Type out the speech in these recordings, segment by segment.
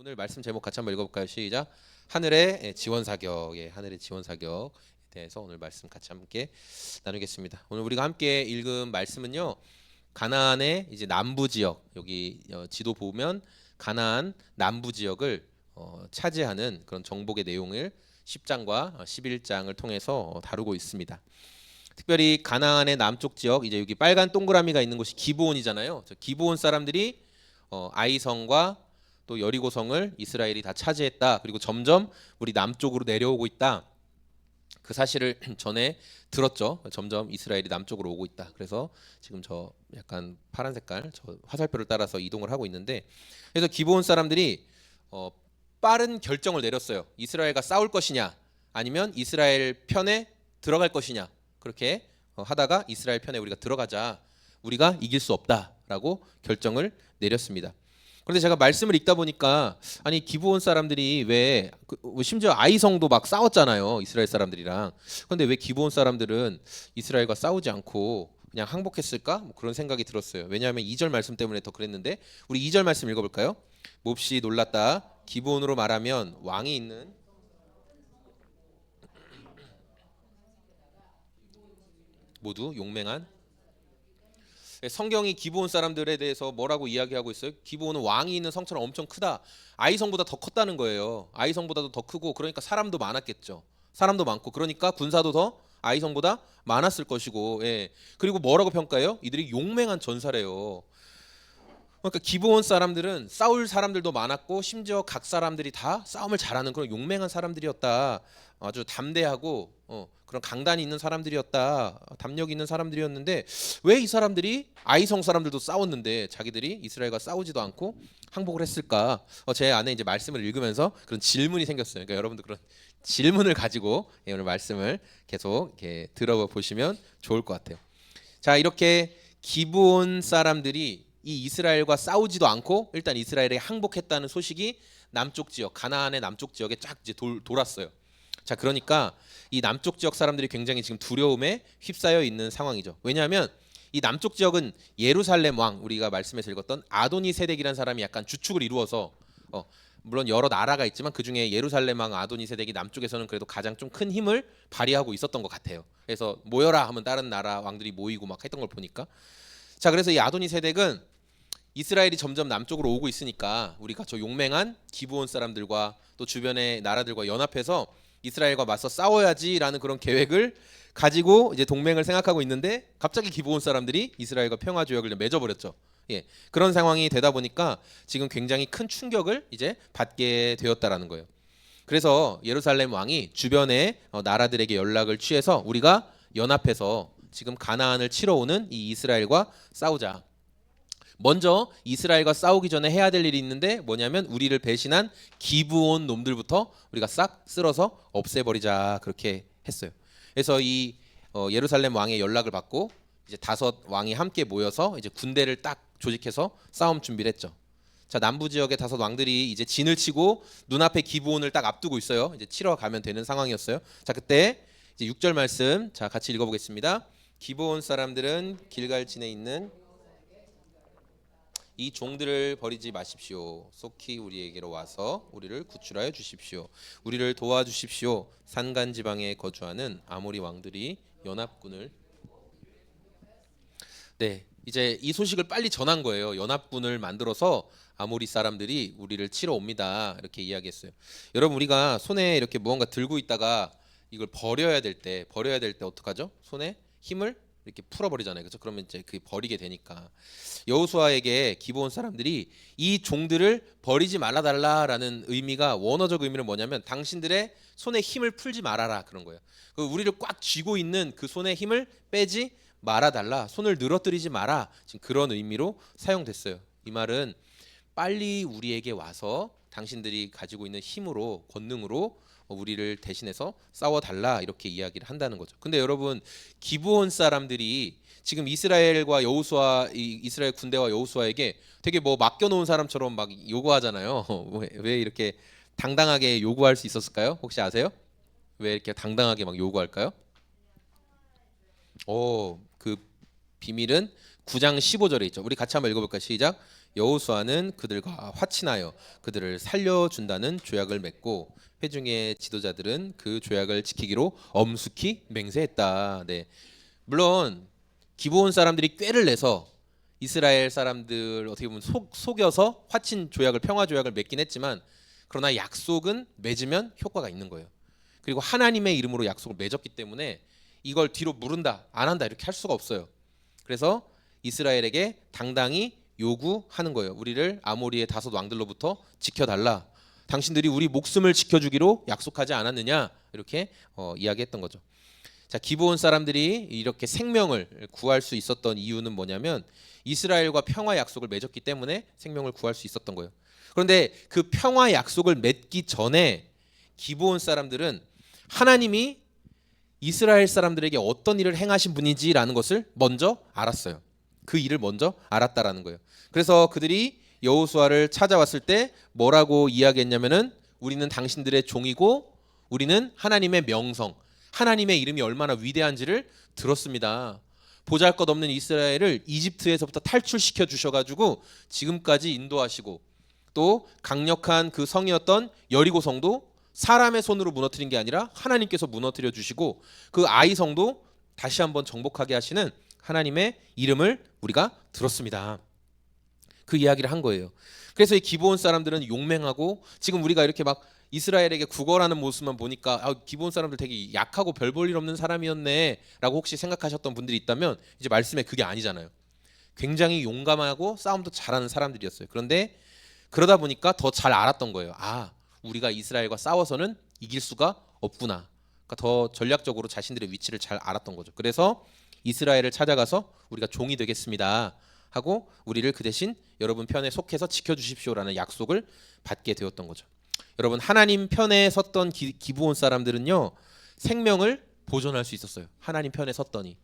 오늘 말씀 제목 같이 한번 읽어볼까요? 시작. 하늘의 지원 사격. 하늘의 지원 사격에 대해서 오늘 말씀 같이 함께 나누겠습니다. 오늘 우리가 함께 읽은 말씀은요. 가나안의 이제 남부 지역, 여기 지도 보면 가나안 남부 지역을 차지하는 그런 정복의 내용을 10장과 11장을 통해서 다루고 있습니다. 특별히 가나안의 남쪽 지역, 이제 여기 빨간 동그라미가 있는 곳이 기브온이잖아요. 기브온 사람들이 아이성과 또 여리고성을 이스라엘이 다 차지했다. 그리고 점점 우리 남쪽으로 내려오고 있다. 그 사실을 전에 들었죠. 점점 이스라엘이 남쪽으로 오고 있다. 그래서 지금 저 약간 파란 색깔 저 화살표를 따라서 이동을 하고 있는데, 그래서 기브온 사람들이 빠른 결정을 내렸어요. 이스라엘과 싸울 것이냐, 아니면 이스라엘 편에 들어갈 것이냐. 그렇게 하다가 이스라엘 편에 우리가 들어가자. 우리가 이길 수 없다라고 결정을 내렸습니다. 그런데 제가 말씀을 읽다 보니까 아니 기브온 사람들이 왜 심지어 아이성도 막 싸웠잖아요, 이스라엘 사람들이랑. 그런데 왜 기브온 사람들은 이스라엘과 싸우지 않고 그냥 항복했을까? 뭐 그런 생각이 들었어요. 왜냐하면 2절 말씀 때문에 더 그랬는데, 우리 2절 말씀 읽어볼까요? 몹시 놀랐다. 기브온으로 말하면 왕이 있는 모두 용맹한. 성경이 기브온 사람들에 대해서 뭐라고 이야기하고 있어요? 기브온은 왕이 있는 성처럼 엄청 크다. 아이성보다 더 컸다는 거예요. 아이성보다도 더 크고, 그러니까 사람도 많았겠죠. 사람도 많고, 그러니까 군사도 더 아이성보다 많았을 것이고, 그리고 뭐라고 평가해요? 이들이 용맹한 전사래요. 그러니까 기브온 사람들은 싸울 사람들도 많았고, 심지어 각 사람들이 다 싸움을 잘하는 그런 용맹한 사람들이었다. 아주 담대하고 그런 강단이 있는 사람들이었다. 담력 있는 사람들이었는데, 왜 이 사람들이 아이성 사람들도 싸웠는데 자기들이 이스라엘과 싸우지도 않고 항복을 했을까? 제 안에 이제 말씀을 읽으면서 그런 질문이 생겼어요. 그러니까 여러분도 그런 질문을 가지고 오늘 말씀을 계속 이렇게 들어보시면 좋을 것 같아요. 자, 이렇게 기브온 사람들이 이 이스라엘과 싸우지도 않고 일단 이스라엘에 항복했다는 소식이 남쪽 지역, 가나안의 남쪽 지역에 쫙 이제 돌았어요. 자, 그러니까 이 남쪽 지역 사람들이 굉장히 지금 두려움에 휩싸여 있는 상황이죠. 왜냐하면 이 남쪽 지역은 예루살렘 왕, 우리가 말씀에서 읽었던 아도니세덱이라는 사람이 약간 주축을 이루어서 물론 여러 나라가 있지만 그 중에 예루살렘 왕 아도니세덱이 남쪽에서는 그래도 가장 좀 큰 힘을 발휘하고 있었던 것 같아요. 그래서 모여라 하면 다른 나라 왕들이 모이고 막 했던 걸 보니까. 자, 그래서 이 아도니세덱은 이스라엘이 점점 남쪽으로 오고 있으니까 우리가 저 용맹한 기브온 사람들과 또 주변의 나라들과 연합해서 이스라엘과 맞서 싸워야지라는 그런 계획을 가지고 이제 동맹을 생각하고 있는데, 갑자기 기브온 사람들이 이스라엘과 평화 조약을 맺어버렸죠. 그런 상황이 되다 보니까 지금 굉장히 큰 충격을 이제 받게 되었다라는 거예요. 그래서 예루살렘 왕이 주변의 나라들에게 연락을 취해서 우리가 연합해서 지금 가나안을 치러 오는 이 이스라엘과 싸우자. 먼저 이스라엘과 싸우기 전에 해야 될 일이 있는데, 뭐냐면 우리를 배신한 기브온 놈들부터 우리가 싹 쓸어서 없애버리자, 그렇게 했어요. 그래서 이 예루살렘 왕의 연락을 받고 이제 5 왕이 함께 모여서 이제 군대를 딱 조직해서 싸움 준비를 했죠. 자, 남부 지역의 5 왕들이 이제 진을 치고 눈앞에 기브온을 딱 앞두고 있어요. 이제 치러 가면 되는 상황이었어요. 자, 그때 이제 6절 말씀 자 같이 읽어보겠습니다. 기브온 사람들은 길갈진에 있는 이 종들을 버리지 마십시오. 속히 우리에게로 와서 우리를 구출하여 주십시오. 우리를 도와주십시오. 산간 지방에 거주하는 아모리 왕들이 연합군을 이제 이 소식을 빨리 전한 거예요. 연합군을 만들어서 아모리 사람들이 우리를 치러 옵니다. 이렇게 이야기했어요. 여러분, 우리가 손에 이렇게 무언가 들고 있다가 이걸 버려야 될 때 어떡하죠? 손에 힘을 이렇게 풀어버리잖아요. 그렇죠? 그러면 이제 그 버리게 되니까 여호수아에게 기브온 사람들이 이 종들을 버리지 말아달라라는 의미가, 원어적 의미는 뭐냐면 당신들의 손에 힘을 풀지 말아라, 그런 거예요. 우리를 꽉 쥐고 있는 그 손에 힘을 빼지 말아달라, 손을 늘어뜨리지 마라, 지금 그런 의미로 사용됐어요. 이 말은 빨리 우리에게 와서 당신들이 가지고 있는 힘으로, 권능으로 우리를 대신해서 싸워달라, 이렇게 이야기를 한다는 거죠. 근데 여러분, 기브온 사람들이 지금 이스라엘과 여호수아, 이스라엘 군대와 여호수아에게 되게 뭐 맡겨놓은 사람처럼 막 요구하잖아요. 왜 이렇게 당당하게 요구할 수 있었을까요? 혹시 아세요? 왜 이렇게 당당하게 막 요구할까요? 그 비밀은 9장 15절에 있죠. 우리 같이 한번 읽어볼까요? 시작. 여호수아는 그들과 화친하여 그들을 살려준다는 조약을 맺고 회중의 지도자들은 그 조약을 지키기로 엄숙히 맹세했다. 네. 물론 기브온 사람들이 꾀를 내서 이스라엘 사람들 어떻게 보면 속여서 화친 조약을 평화 조약을 맺긴 했지만 그러나 약속은 맺으면 효과가 있는 거예요. 그리고 하나님의 이름으로 약속을 맺었기 때문에 이걸 뒤로 무른다 안 한다 이렇게 할 수가 없어요. 그래서 이스라엘에게 당당히 요구하는 거예요. 우리를 아모리의 다섯 왕들로부터 지켜달라. 당신들이 우리 목숨을 지켜주기로 약속하지 않았느냐 이렇게 이야기했던 거죠. 자, 기브온 사람들이 이렇게 생명을 구할 수 있었던 이유는 뭐냐면 이스라엘과 평화 약속을 맺었기 때문에 생명을 구할 수 있었던 거예요. 그런데 그 평화 약속을 맺기 전에 기브온 사람들은 하나님이 이스라엘 사람들에게 어떤 일을 행하신 분인지라는 것을 먼저 알았어요. 그 일을 먼저 알았다라는 거예요. 그래서 그들이 여호수아를 찾아왔을 때 뭐라고 이야기했냐면은 우리는 당신들의 종이고 우리는 하나님의 명성, 하나님의 이름이 얼마나 위대한지를 들었습니다. 보잘것없는 이스라엘을 이집트에서부터 탈출시켜 주셔가지고 지금까지 인도하시고 또 강력한 그 성이었던 여리고 성도 사람의 손으로 무너뜨린 게 아니라 하나님께서 무너뜨려 주시고 그 아이 성도 다시 한번 정복하게 하시는 하나님의 이름을 우리가 들었습니다. 그 이야기를 한 거예요. 그래서 이 기브온 사람들은 용맹하고 지금 우리가 이렇게 막 이스라엘에게 구걸하는 모습만 보니까 기브온 사람들 되게 약하고 별 볼 일 없는 사람이었네라고 혹시 생각하셨던 분들이 있다면 이제 말씀에 그게 아니잖아요. 굉장히 용감하고 싸움도 잘하는 사람들이었어요. 그런데 그러다 보니까 더 잘 알았던 거예요. 우리가 이스라엘과 싸워서는 이길 수가 없구나. 그러니까 더 전략적으로 자신들의 위치를 잘 알았던 거죠. 그래서 이스라엘을 찾아가서 우리가 종이 되겠습니다 하고 우리를 그 대신 여러분 편에 속해서 지켜주십시오라는 약속을 받게 되었던 거죠. 여러분 하나님 편에 섰던 기브온 사람들은요 생명을 보존할 수 있었어요. 하나님 편에 섰더니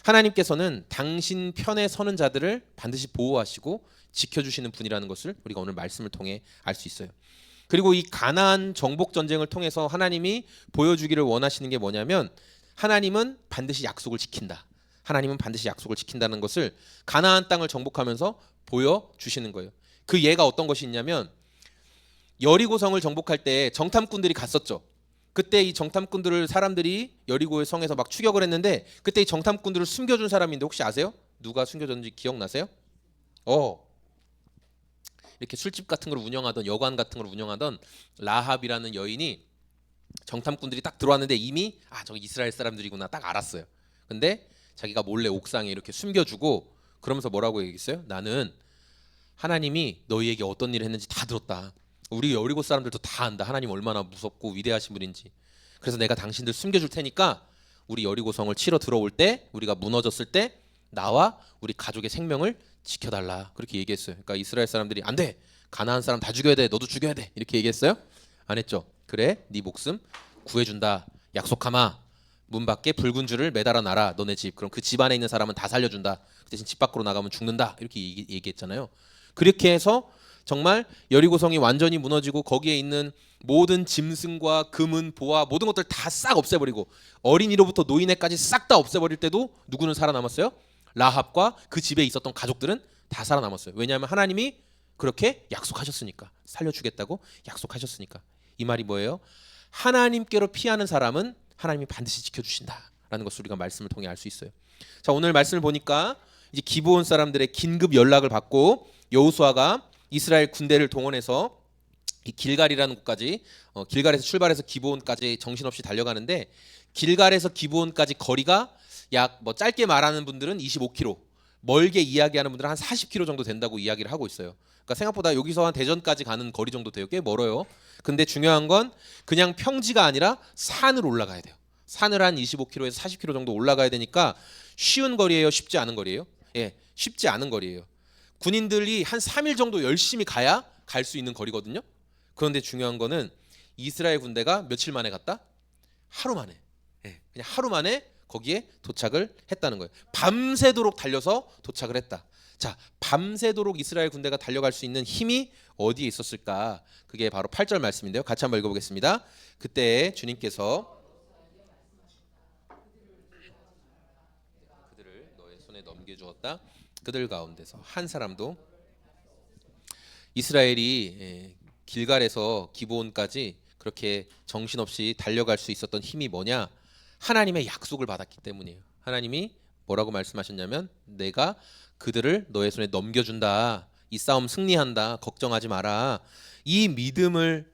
하나님께서는 당신 편에 서는 자들을 반드시 보호하시고 지켜주시는 분이라는 것을 우리가 오늘 말씀을 통해 알 수 있어요. 그리고 이 가나안 정복 전쟁을 통해서 하나님이 보여주기를 원하시는 게 뭐냐면 하나님은 반드시 약속을 지킨다. 하나님은 반드시 약속을 지킨다는 것을 가나안 땅을 정복하면서 보여주시는 거예요. 그 예가 어떤 것이 있냐면 여리고성을 정복할 때 정탐꾼들이 갔었죠. 그때 이 정탐꾼들을 사람들이 여리고의 성에서 막 추격을 했는데 그때 이 정탐꾼들을 숨겨준 사람인데 혹시 아세요? 누가 숨겨줬는지 기억나세요? 이렇게 술집 같은 걸 운영하던 여관 같은 걸 운영하던 라합이라는 여인이 정탐꾼들이 딱 들어왔는데 이미 저기 이스라엘 사람들이구나 딱 알았어요. 근데 자기가 몰래 옥상에 이렇게 숨겨주고 그러면서 뭐라고 얘기했어요? 나는 하나님이 너희에게 어떤 일을 했는지 다 들었다. 우리 여리고 사람들도 다 안다. 하나님 얼마나 무섭고 위대하신 분인지. 그래서 내가 당신들 숨겨줄 테니까 우리 여리고성을 치러 들어올 때 우리가 무너졌을 때 나와 우리 가족의 생명을 지켜달라. 그렇게 얘기했어요. 그러니까 이스라엘 사람들이 안 돼. 가나안 사람 다 죽여야 돼. 너도 죽여야 돼. 이렇게 얘기했어요? 안 했죠. 그래 네 목숨 구해준다. 약속하마. 문 밖에 붉은 줄을 매달아 놔라. 너네 집. 그럼 그 집 안에 있는 사람은 다 살려준다. 그 대신 집 밖으로 나가면 죽는다. 이렇게 얘기했잖아요. 그렇게 해서 정말 여리고성이 완전히 무너지고 거기에 있는 모든 짐승과 금은 보화 모든 것들 다 싹 없애버리고 어린이로부터 노인네까지 싹 다 없애버릴 때도 누구는 살아남았어요? 라합과 그 집에 있었던 가족들은 다 살아남았어요. 왜냐하면 하나님이 그렇게 약속하셨으니까. 살려주겠다고 약속하셨으니까. 이 말이 뭐예요? 하나님께로 피하는 사람은 하나님이 반드시 지켜주신다라는 것을 우리가 말씀을 통해 알 수 있어요. 자, 오늘 말씀을 보니까 이제 기브온 사람들의 긴급 연락을 받고 여호수아가 이스라엘 군대를 동원해서 이 길갈이라는 곳까지 길갈에서 출발해서 기브온까지 정신없이 달려가는데 길갈에서 기브온까지 거리가 약 짧게 말하는 분들은 25km, 멀게 이야기하는 분들은 한 40km 정도 된다고 이야기를 하고 있어요. 그러니까 생각보다 여기서 한 대전까지 가는 거리 정도 돼요. 꽤 멀어요. 근데 중요한 건 그냥 평지가 아니라 산을 올라가야 돼요. 산을 한 25km에서 40km 정도 올라가야 되니까 쉬운 거리예요, 쉽지 않은 거리예요? 예, 쉽지 않은 거리예요. 군인들이 한 3일 정도 열심히 가야 갈 수 있는 거리거든요. 그런데 중요한 거는 이스라엘 군대가 며칠 만에 갔다? 하루 만에. 예, 그냥 하루 만에 거기에 도착을 했다는 거예요. 밤새도록 달려서 도착을 했다. 자, 밤새도록 이스라엘 군대가 달려갈 수 있는 힘이 어디에 있었을까? 그게 바로 8절 말씀인데요. 같이 한번 읽어보겠습니다. 그때 주님께서 그들을 너의 손에 넘겨주었다. 그들 가운데서 한 사람도 이스라엘이 길갈에서 기브온까지 그렇게 정신없이 달려갈 수 있었던 힘이 뭐냐? 하나님의 약속을 받았기 때문이에요. 하나님이 뭐라고 말씀하셨냐면 내가 그들을 너의 손에 넘겨준다. 이 싸움 승리한다. 걱정하지 마라. 이 믿음을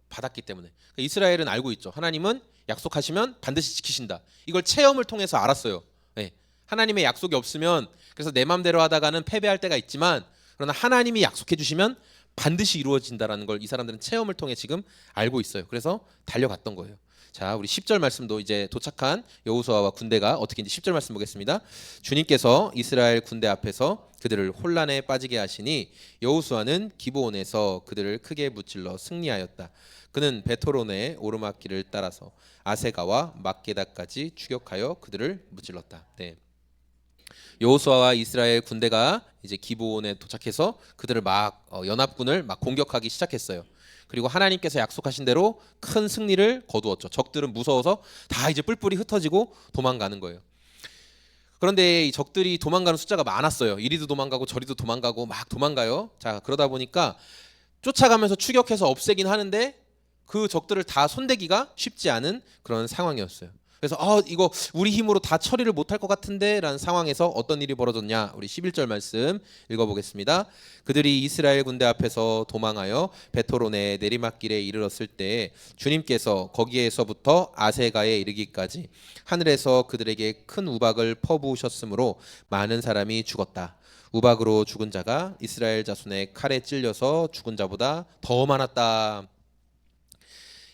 받았기 때문에 이스라엘은 알고 있죠. 하나님은 약속하시면 반드시 지키신다. 이걸 체험을 통해서 알았어요. 네. 하나님의 약속이 없으면 그래서 내 맘대로 하다가는 패배할 때가 있지만 그러나 하나님이 약속해 주시면 반드시 이루어진다라는 걸 이 사람들은 체험을 통해 지금 알고 있어요. 그래서 달려갔던 거예요. 자, 우리 10절 말씀도 이제 도착한 여호수아와 군대가 어떻게 인지 10절 말씀 보겠습니다. 주님께서 이스라엘 군대 앞에서 그들을 혼란에 빠지게 하시니 여호수아는 기브온에서 그들을 크게 무찔러 승리하였다. 그는 베토론의 오르막길을 따라서 아세가와 막게다까지 추격하여 그들을 무찔렀다. 네. 여호수아와 이스라엘 군대가 이제 기브온에 도착해서 그들을 막 연합군을 막 공격하기 시작했어요. 그리고 하나님께서 약속하신 대로 큰 승리를 거두었죠. 적들은 무서워서 다 이제 뿔뿔이 흩어지고 도망가는 거예요. 그런데 이 적들이 도망가는 숫자가 많았어요. 이리도 도망가고 저리도 도망가고 막 도망가요. 자, 그러다 보니까 쫓아가면서 추격해서 없애긴 하는데 그 적들을 다 손대기가 쉽지 않은 그런 상황이었어요. 그래서 이거 우리 힘으로 다 처리를 못할 것 같은데 라는 상황에서 어떤 일이 벌어졌냐. 우리 11절 말씀 읽어보겠습니다. 그들이 이스라엘 군대 앞에서 도망하여 베토론의 내리막길에 이르렀을 때 주님께서 거기에서부터 아세가에 이르기까지 하늘에서 그들에게 큰 우박을 퍼부으셨으므로 많은 사람이 죽었다. 우박으로 죽은 자가 이스라엘 자손의 칼에 찔려서 죽은 자보다 더 많았다.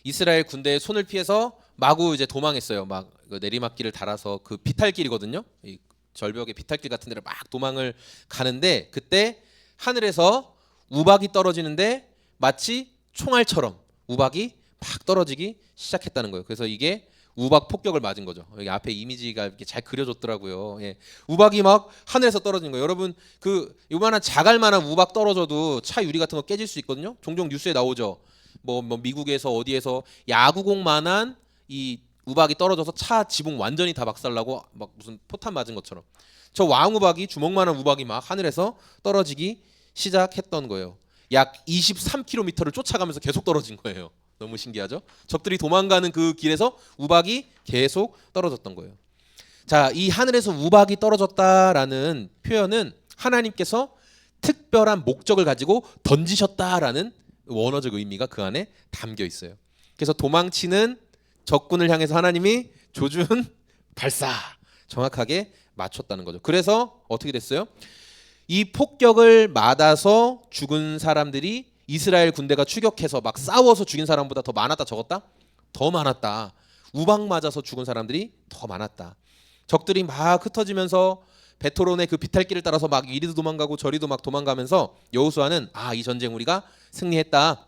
이스라엘 군대의 손을 피해서 마구 이제 도망했어요. 막 내리막길을 달아서 그 비탈길이거든요. 이 절벽의 비탈길 같은 데를 막 도망을 가는데 그때 하늘에서 우박이 떨어지는데 마치 총알처럼 우박이 막 떨어지기 시작했다는 거예요. 그래서 이게 우박 폭격을 맞은 거죠. 여기 앞에 이미지가 이렇게 잘 그려졌더라고요. 예. 우박이 막 하늘에서 떨어지는 거예요. 여러분 그 요만한 자갈만한 우박 떨어져도 차 유리 같은 거 깨질 수 있거든요. 종종 뉴스에 나오죠. 뭐 미국에서 어디에서 야구공만한 이 우박이 떨어져서 차 지붕 완전히 다 박살나고 막 무슨 포탄 맞은 것처럼 저 왕우박이 주먹만한 우박이 막 하늘에서 떨어지기 시작했던 거예요. 약 23km를 쫓아가면서 계속 떨어진 거예요. 너무 신기하죠? 적들이 도망가는 그 길에서 우박이 계속 떨어졌던 거예요. 자, 이 하늘에서 우박이 떨어졌다라는 표현은 하나님께서 특별한 목적을 가지고 던지셨다라는 원어적 의미가 그 안에 담겨 있어요. 그래서 도망치는 적군을 향해서 하나님이 조준 발사 정확하게 맞췄다는 거죠. 그래서 어떻게 됐어요? 이 폭격을 맞아서 죽은 사람들이 이스라엘 군대가 추격해서 막 싸워서 죽인 사람보다 더 많았다 적었다? 더 많았다. 우박 맞아서 죽은 사람들이 더 많았다. 적들이 막 흩어지면서 베토론의 그 비탈길을 따라서 막 이리도 도망가고 저리도 막 도망가면서 여호수아는 이 전쟁 우리가 승리했다.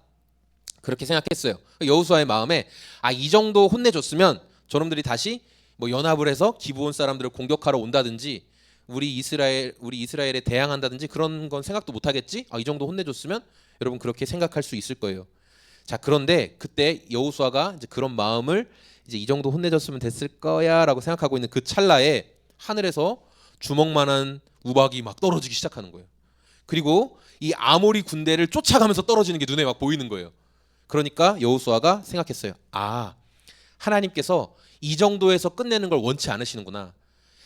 그렇게 생각했어요. 여호수아의 마음에 이 정도 혼내줬으면 저놈들이 다시 뭐 연합을 해서 기브온 사람들을 공격하러 온다든지 우리 이스라엘에 대항한다든지 그런 건 생각도 못 하겠지? 이 정도 혼내줬으면 여러분 그렇게 생각할 수 있을 거예요. 자, 그런데 그때 여호수아가 이제 그런 마음을 이제 이 정도 혼내줬으면 됐을 거야라고 생각하고 있는 그 찰나에 하늘에서 주먹만한 우박이 막 떨어지기 시작하는 거예요. 그리고 이 아모리 군대를 쫓아가면서 떨어지는 게 눈에 막 보이는 거예요. 그러니까 여호수아가 생각했어요. 하나님께서 이 정도에서 끝내는 걸 원치 않으시는구나.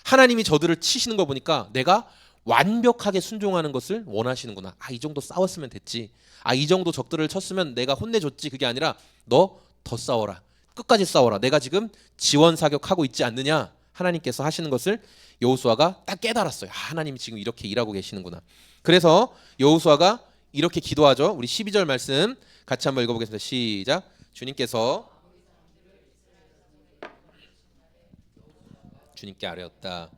하나님이 저들을 치시는 거 보니까 내가 완벽하게 순종하는 것을 원하시는구나. 이 정도 싸웠으면 됐지. 이 정도 적들을 쳤으면 내가 혼내줬지. 그게 아니라 너 더 싸워라. 끝까지 싸워라. 내가 지금 지원 사격하고 있지 않느냐. 하나님께서 하시는 것을 여호수아가 딱 깨달았어요. 하나님이 지금 이렇게 일하고 계시는구나. 그래서 여호수아가 이렇게 기도하죠. 우리 12절 말씀 같이 한번 읽어보겠습니다. 시작. 주님께 아뢰었다.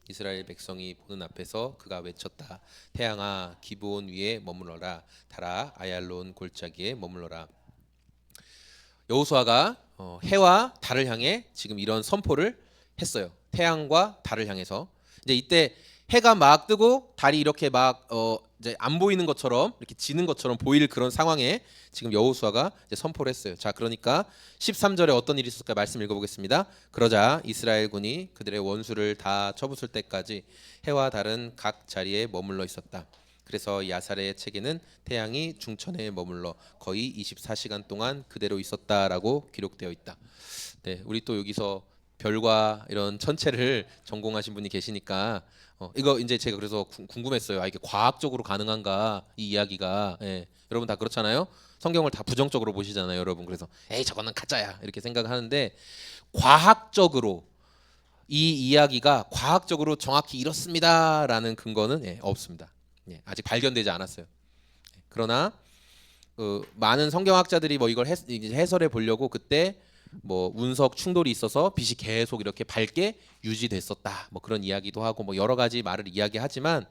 이스라엘 백성이 보는 앞에서 그가 외쳤다. 태양아 기브온 위에 머물러라. 달아 아얄론 골짜기에 머물러라. 여호수아가 해와 달을 향해 지금 이런 선포를 했어요. 태양과 달을 향해서 이제 이때 해가 막 뜨고 달이 이렇게 막 이제 안 보이는 것처럼 이렇게 지는 것처럼 보일 그런 상황에 지금 여호수아가 이제 선포를 했어요. 자, 그러니까 13절에 어떤 일이 있었을까 말씀 읽어보겠습니다. 그러자 이스라엘군이 그들의 원수를 다 쳐부술 때까지 해와 달은 각 자리에 머물러 있었다. 그래서 야살의 책에는 태양이 중천에 머물러 거의 24시간 동안 그대로 있었다라고 기록되어 있다. 네, 우리 또 여기서 별과 이런 천체를 전공하신 분이 계시니까 이거 이제 제가 그래서 궁금했어요. 아, 이게 과학적으로 가능한가 이 이야기가. 예, 여러분 다 그렇잖아요. 성경을 다 부정적으로 보시잖아요, 여러분. 그래서 에이 저거는 가짜야 이렇게 생각하는데 과학적으로 이 이야기가 과학적으로 정확히 이렇습니다라는 근거는 없습니다. 예, 아직 발견되지 않았어요. 그러나 많은 성경학자들이 뭐 이걸 이제 해설해 보려고 그때 뭐 운석 충돌이 있어서 빛이 계속 이렇게 밝게 유지됐었다. 뭐 그런 이야기도 하고 뭐 여러 가지 말을 이야기하지만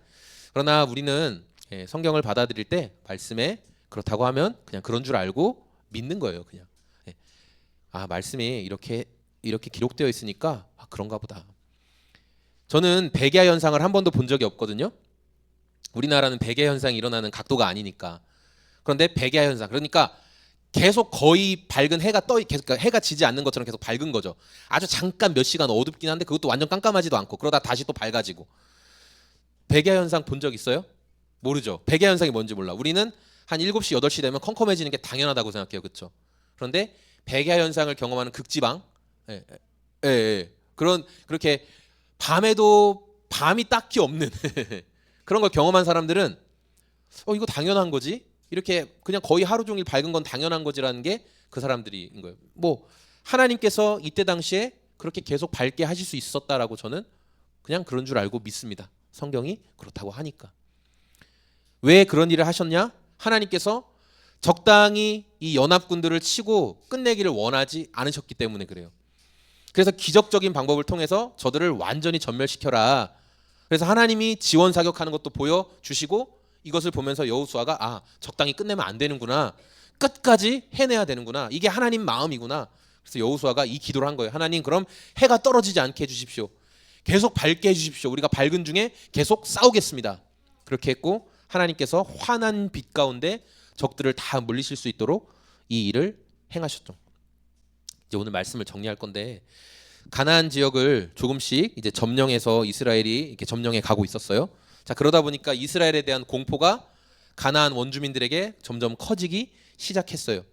그러나 우리는 성경을 받아들일 때 말씀에 그렇다고 하면 그냥 그런 줄 알고 믿는 거예요, 그냥. 예. 아, 말씀이 이렇게 기록되어 있으니까 아, 그런가 보다. 저는 백야 현상을 한 번도 본 적이 없거든요. 우리나라는 백야 현상이 일어나는 각도가 아니니까. 그런데 백야 현상, 그러니까 계속 거의 밝은 해가 계속 그러니까 해가 지지 않는 것처럼 계속 밝은 거죠. 아주 잠깐 몇 시간 어둡긴 한데 그것도 완전 깜깜하지도 않고 그러다 다시 또 밝아지고. 백야 현상 본 적 있어요? 모르죠. 백야 현상이 뭔지 몰라. 우리는 한 7시, 8시 되면 컴컴해지는 게 당연하다고 생각해요. 그렇죠? 그런데 백야 현상을 경험하는 극지방 예, 예, 예. 그렇게 밤에도 밤이 딱히 없는 그런 걸 경험한 사람들은 이거 당연한 거지? 이렇게 그냥 거의 하루 종일 밝은 건 당연한 거지라는 게 그 사람들인 거예요. 뭐 하나님께서 이때 당시에 그렇게 계속 밝게 하실 수 있었다라고 저는 그냥 그런 줄 알고 믿습니다. 성경이 그렇다고 하니까. 왜 그런 일을 하셨냐? 하나님께서 적당히 이 연합군들을 치고 끝내기를 원하지 않으셨기 때문에 그래요. 그래서 기적적인 방법을 통해서 저들을 완전히 전멸시켜라. 그래서 하나님이 지원 사격하는 것도 보여주시고 이것을 보면서 여호수아가 아, 적당히 끝내면 안 되는구나. 끝까지 해내야 되는구나. 이게 하나님 마음이구나. 그래서 여호수아가 이 기도를 한 거예요. 하나님 그럼 해가 떨어지지 않게 해주십시오. 계속 밝게 해주십시오. 우리가 밝은 중에 계속 싸우겠습니다. 그렇게 했고 하나님께서 환한 빛 가운데 적들을 다 물리칠 수 있도록 이 일을 행하셨죠. 이제 오늘 말씀을 정리할 건데 가나안 지역을 조금씩 이제 점령해서 이스라엘이 이렇게 점령해 가고 있었어요. 자, 그러다 보니까 이스라엘에 대한 공포가 가나안 원주민들에게 점점 커지기 시작했어요.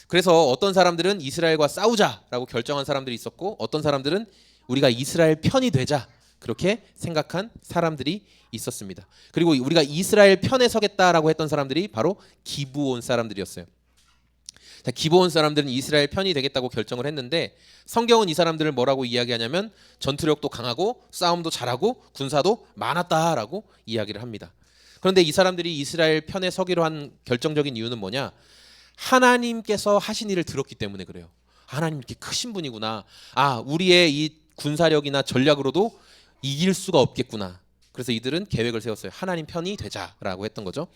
그래서 어떤 사람들은 이스라엘과 싸우자라고 결정한 사람들이 있었고 어떤 사람들은 우리가 이스라엘 편이 되자 그렇게 생각한 사람들이 있었습니다. 그리고 우리가 이스라엘 편에 서겠다라고 했던 사람들이 바로 기브온 사람들이었어요. 자, 기브온 사람들은 이스라엘 편이 되겠다고 결정을 했는데 성경은 이 사람들을 뭐라고 이야기하냐면 전투력도 강하고 싸움도 잘하고 군사도 많았다라고 이야기를 합니다. 그런데 이 사람들이 이스라엘 편에 서기로 한 결정적인 이유는 뭐냐? 하나님께서 하신 일을 들었기 때문에 그래요. 하나님 이렇게 크신 분이구나. 아, 우리의 이 군사력이나 전략으로도 이길 수가 없겠구나. 그래서 이들은 계획을 세웠어요. 하나님 편이 되자라고 했던 거죠.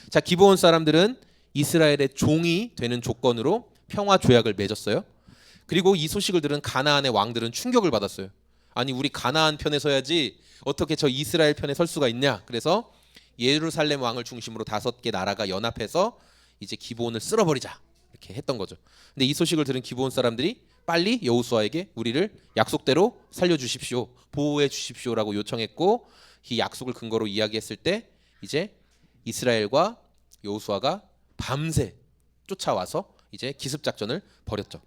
자, 기브온 사람들은 이스라엘의 종이 되는 조건으로 평화 조약을 맺었어요. 그리고 이 소식을 들은 가나안의 왕들은 충격을 받았어요. 아니 우리 가나안 편에 서야지 어떻게 저 이스라엘 편에 설 수가 있냐. 그래서 예루살렘 왕을 중심으로 5개 나라가 연합해서 이제 기브온을 쓸어버리자 이렇게 했던 거죠. 근데 이 소식을 들은 기브온 사람들이 빨리 여호수아에게 우리를 약속대로 살려주십시오, 보호해 주십시오라고 요청했고 이 약속을 근거로 이야기했을 때 이제 이스라엘과 여호수아가 밤새 쫓아와서 이제 기습작전을 벌였죠.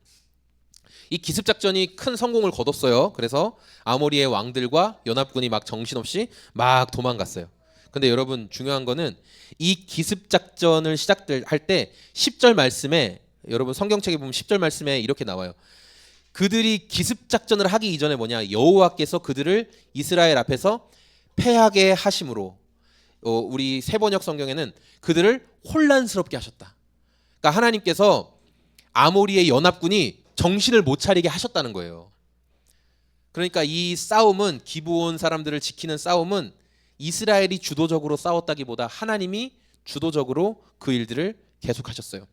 이 기습작전이 큰 성공을 거뒀어요. 그래서 아모리의 왕들과 연합군이 막 정신없이 막 도망갔어요. 근데 여러분 중요한 거는 이 기습작전을 시작할 때 10절 말씀에 여러분 성경책에 보면 10절 말씀에 이렇게 나와요. 그들이 기습작전을 하기 이전에 뭐냐? 여호와께서 그들을 이스라엘 앞에서 패하게 하심으로 우리 세번역 성경에는 그들을 혼란스럽게 하셨다. 그러니까 하나님께서 아모리의 연합군이 정신을 못 차리게 하셨다는 거예요. 그러니까 이 싸움은 기브온 사람들을 지키는 싸움은 이스라엘이 주도적으로 싸웠다기보다 하나님이 주도적으로 그 일들을 계속하셨어요.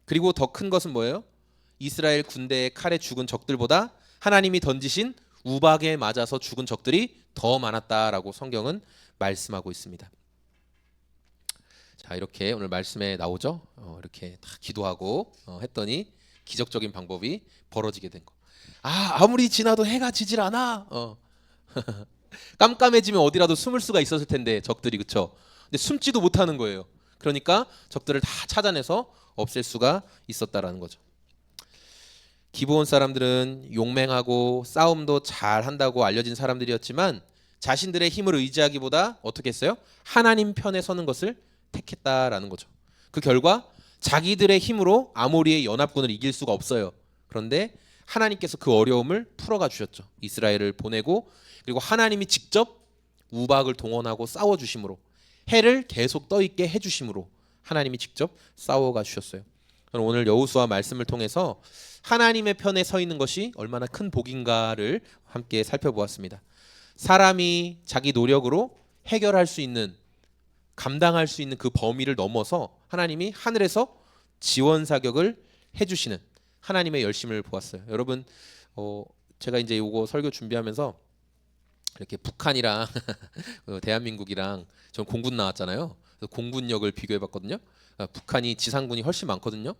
그리고 더 큰 것은 뭐예요? 이스라엘 군대의 칼에 죽은 적들보다 하나님이 던지신 우박에 맞아서 죽은 적들이 더 많았다라고 성경은 말씀하고 있습니다. 자, 이렇게 오늘 말씀에 나오죠. 이렇게 다 기도하고 했더니 기적적인 방법이 벌어지게 된 거. 아무리 지나도 해가 지질 않아. 깜깜해지면 어디라도 숨을 수가 있었을 텐데 적들이 그쵸. 근데 숨지도 못하는 거예요. 그러니까 적들을 다 찾아내서 없앨 수가 있었다라는 거죠. 기브온 사람들은 용맹하고 싸움도 잘 한다고 알려진 사람들이었지만 자신들의 힘을 의지하기보다 어떻게 했어요? 하나님 편에 서는 것을 택했다라는 거죠. 그 결과 자기들의 힘으로 아모리의 연합군을 이길 수가 없어요. 그런데 하나님께서 그 어려움을 풀어가 주셨죠. 이스라엘을 보내고 그리고 하나님이 직접 우박을 동원하고 싸워 주심으로 해를 계속 떠 있게 해 주심으로 하나님이 직접 싸워가 주셨어요. 저는 오늘 여호수아 말씀을 통해서 하나님의 편에 서 있는 것이 얼마나 큰 복인가를 함께 살펴보았습니다. 사람이 자기 노력으로 해결할 수 있는 감당할 수 있는 그 범위를 넘어서 하나님이 하늘에서 지원 사격을 해주시는 하나님의 열심을 보았어요. 여러분, 제가 이제 이거 설교 준비하면서 이렇게 북한이랑 대한민국이랑 전 공군 나왔잖아요. 그래서 공군력을 비교해봤거든요. 북한이 지상군이 훨씬 많거든요.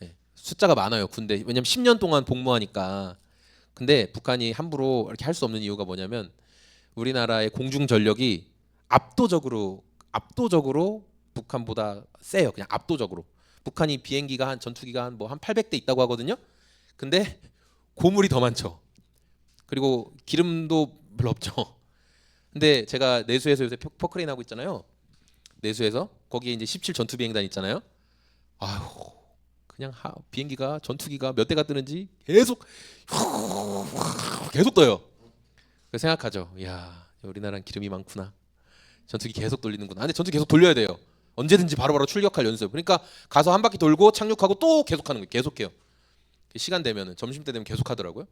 네, 숫자가 많아요. 군대 왜냐면 10년 동안 복무하니까. 근데 북한이 함부로 이렇게 할 수 없는 이유가 뭐냐면 우리나라의 공중 전력이 압도적으로 북한보다 세요. 그냥 압도적으로. 북한이 비행기가 한 전투기가 한 800대 있다고 하거든요. 근데 고물이 더 많죠. 그리고 기름도 별로 없죠. 근데 제가 내수에서 요새 포크레인 하고 있잖아요. 내수에서 거기에 이제 17 전투 비행단 있잖아요. 아휴, 그냥 비행기가 전투기가 몇 대가 뜨는지 계속 떠요. 그래서 생각하죠. 야, 우리나라는 기름이 많구나. 전투기 계속 돌리는구나. 근데 전투기 계속 돌려야 돼요. 언제든지 바로바로 출격할 연습. 그러니까 가서 한 바퀴 돌고 착륙하고 또 계속하는 거예요. 계속해요. 시간 되면은 점심 때 되면 계속 하더라고요.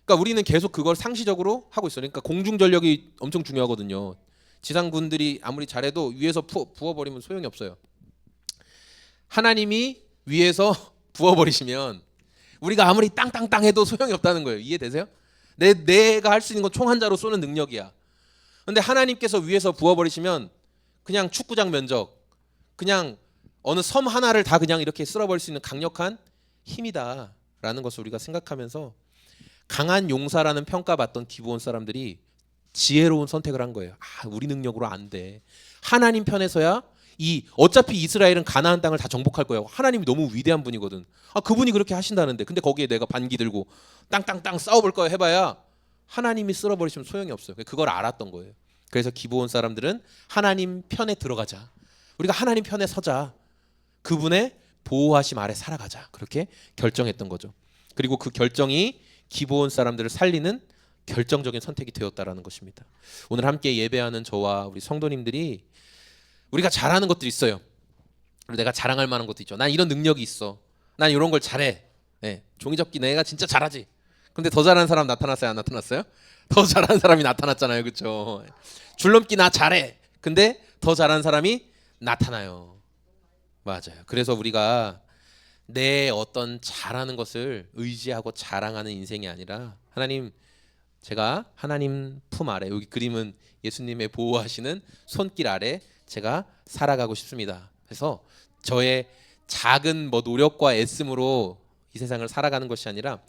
그러니까 우리는 계속 그걸 상시적으로 하고 있어요. 그러니까 공중 전력이 엄청 중요하거든요. 지상군들이 아무리 잘해도 위에서 부어버리면 소용이 없어요. 하나님이 위에서 부어버리시면 우리가 아무리 땅땅땅 해도 소용이 없다는 거예요. 이해되세요? 내가 할 수 있는 건 총 한 자로 쏘는 능력이야. 근데 하나님께서 위에서 부어버리시면 그냥 축구장 면적, 그냥 어느 섬 하나를 다 그냥 이렇게 쓸어버릴 수 있는 강력한 힘이다라는 것을 우리가 생각하면서 강한 용사라는 평가받던 기브온 사람들이 지혜로운 선택을 한 거예요. 우리 능력으로 안 돼. 하나님 편에서야 어차피 이스라엘은 가나안 땅을 다 정복할 거예요. 하나님이 너무 위대한 분이거든. 그분이 그렇게 하신다는데 근데 거기에 내가 반기 들고 땅땅땅 싸워볼 거야 해봐야 하나님이 쓸어버리시면 소용이 없어요. 그걸 알았던 거예요. 그래서 기브온 사람들은 하나님 편에 들어가자. 우리가 하나님 편에 서자. 그분의 보호하심 아래 살아가자. 그렇게 결정했던 거죠. 그리고 그 결정이 기브온 사람들을 살리는 결정적인 선택이 되었다라는 것입니다. 오늘 함께 예배하는 저와 우리 성도님들이 우리가 잘하는 것들이 있어요. 그리고 내가 자랑할 만한 것도 있죠. 난 이런 능력이 있어. 난 이런 걸 잘해. 네, 종이접기 내가 진짜 잘하지. 근데 더 잘하는 사람 나타났어요? 안 나타났어요? 더 잘하는 사람이 나타났잖아요. 그렇죠? 줄넘기 나 잘해. 근데 더 잘하는 사람이 나타나요. 맞아요. 그래서 우리가 내 어떤 잘하는 것을 의지하고 자랑하는 인생이 아니라 하나님, 제가 하나님 품 아래, 여기 그림은 예수님의 보호하시는 손길 아래 제가 살아가고 싶습니다. 그래서 저의 작은 노력과 애씀으로 이 세상을 살아가는 것이 아니라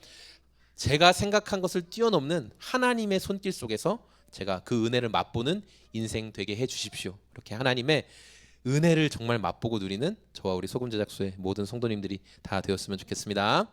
제가 생각한 것을 뛰어넘는 하나님의 손길 속에서 제가 그 은혜를 맛보는 인생 되게 해 주십시오. 이렇게 하나님의 은혜를 정말 맛보고 누리는 저와 우리 소금 제작소의 모든 성도님들이 다 되었으면 좋겠습니다.